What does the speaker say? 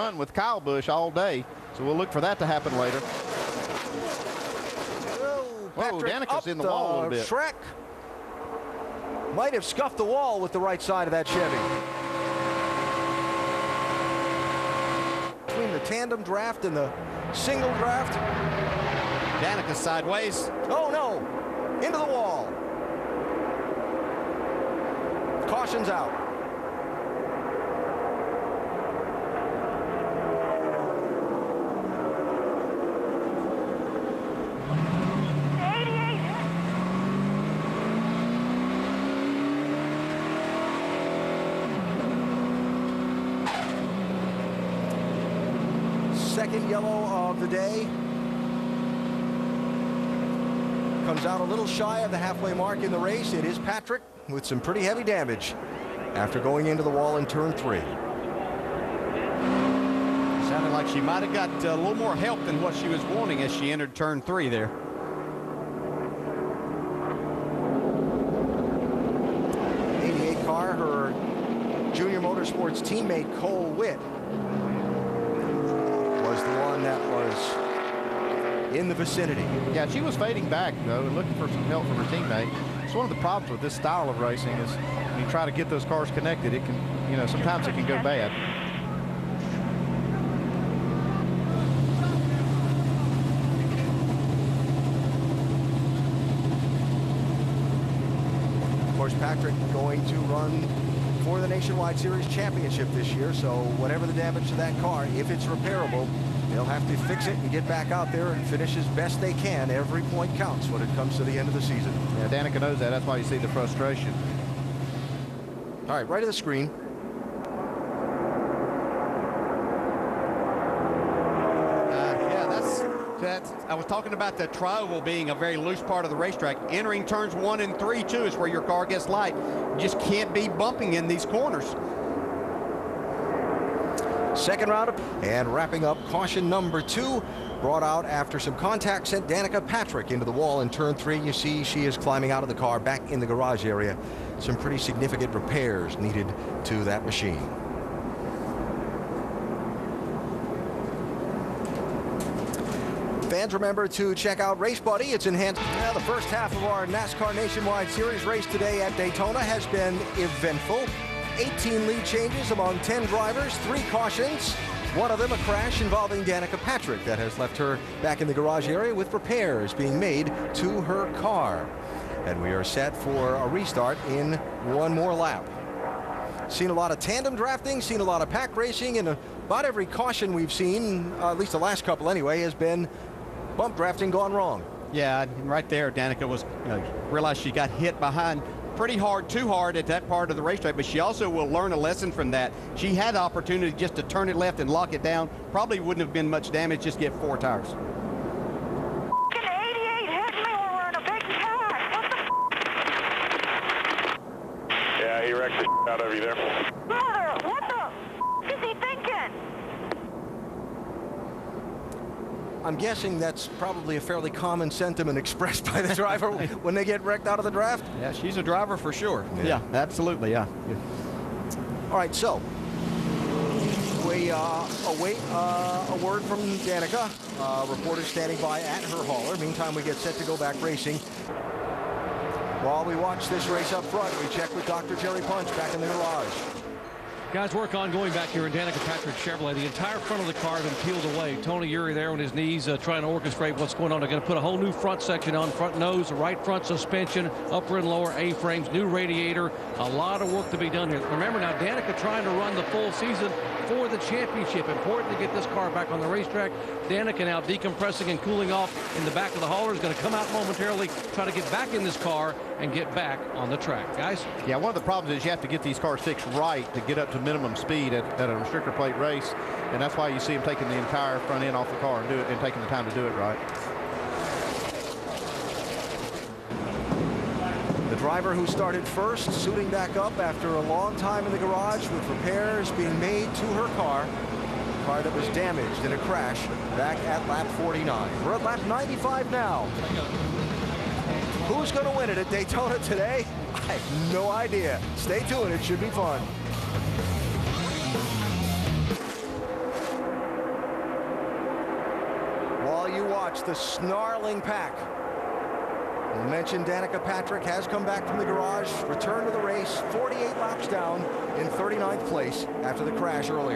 run with Kyle Busch all day. So we'll look for that to happen later. Whoa, Danica's in the wall a little bit. Shrek might have scuffed the wall with the right side of that Chevy. Between the tandem draft and the single draft. Danica sideways. Oh no, into the wall. Caution's out. Second yellow of the day. Comes out a little shy of the halfway mark in the race. It is Patrick with some pretty heavy damage after going into the wall in turn 3. Sounded like she might have got a little more help than what she was wanting as she entered turn 3 there. '88 car, her Junior Motorsports teammate Cole Witt was the one that was in the vicinity. Yeah, she was fading back, though, and looking for some help from her teammate. It's one of the problems with this style of racing is when you try to get those cars connected, it can, you know, sometimes it can go bad. Of course, Patrick going to run for the Nationwide Series Championship this year, so whatever the damage to that car, if it's repairable, they'll have to fix it and get back out there and finish as best they can. Every point counts when it comes to the end of the season. Yeah, Danica knows that. That's why you see the frustration. All right, right of the screen. I was talking about the tri-oval being a very loose part of the racetrack. Entering turns 1 and 3, too, is where your car gets light. You just can't be bumping in these corners. Second roundup and wrapping up caution number 2, brought out after some contact sent Danica Patrick into the wall in turn 3. You see she is climbing out of the car back in the garage area. Some pretty significant repairs needed to that machine. Fans, remember to check out Race Buddy. It's enhanced. Now, the first half of our NASCAR Nationwide Series race today at Daytona has been eventful. 18 lead changes among 10 drivers, 3 cautions. One of them a crash involving Danica Patrick that has left her back in the garage area with repairs being made to her car. And we are set for a restart in one more lap. Seen a lot of tandem drafting, seen a lot of pack racing, and about every caution we've seen, at least the last couple anyway, has been bump drafting gone wrong. Yeah, right there, Danica was realized she got hit behind pretty hard, too hard at that part of the racetrack, but she also will learn a lesson from that. She had the opportunity just to turn it left and lock it down. Probably wouldn't have been much damage, just get 4 tires. Yeah, he wrecked the out of you there. Mother, what the is he thinking? I'm guessing that's probably a fairly common sentiment expressed by the driver when they get wrecked out of the draft. Yeah, she's a driver for sure. Yeah, absolutely, yeah. All right, so we await a word from Danica. Reporter standing by at her hauler. Meantime, we get set to go back racing. While we watch this race up front, we check with Dr. Jerry Punch back in the garage. Guys, work ongoing back here in Danica Patrick Chevrolet. The entire front of the car has been peeled away. Tony Uri there on his knees trying to orchestrate what's going on. They're going to put a whole new front section on, front nose, right front suspension, upper and lower A-frames, new radiator. A lot of work to be done here. Remember now, Danica trying to run the full season for the championship. Important to get this car back on the racetrack. Danica now decompressing and cooling off in the back of the hauler. Is going to come out momentarily, try to get back in this car and get back on the track. Guys? Yeah, one of the problems is you have to get these cars fixed right to get up to minimum speed at a restrictor plate race, and that's why you see them taking the entire front end off the car and do it and taking the time to do it right. The driver who started first suiting back up after a long time in the garage with repairs being made to her car. Car that was damaged in a crash back at lap 49. We're at lap 95 now. Who's going to win it at Daytona today? I have no idea. Stay tuned, it should be fun. while you watch the snarling pack. We mentioned Danica Patrick has come back from the garage, returned to the race, 48 laps down in 39th place after the crash earlier.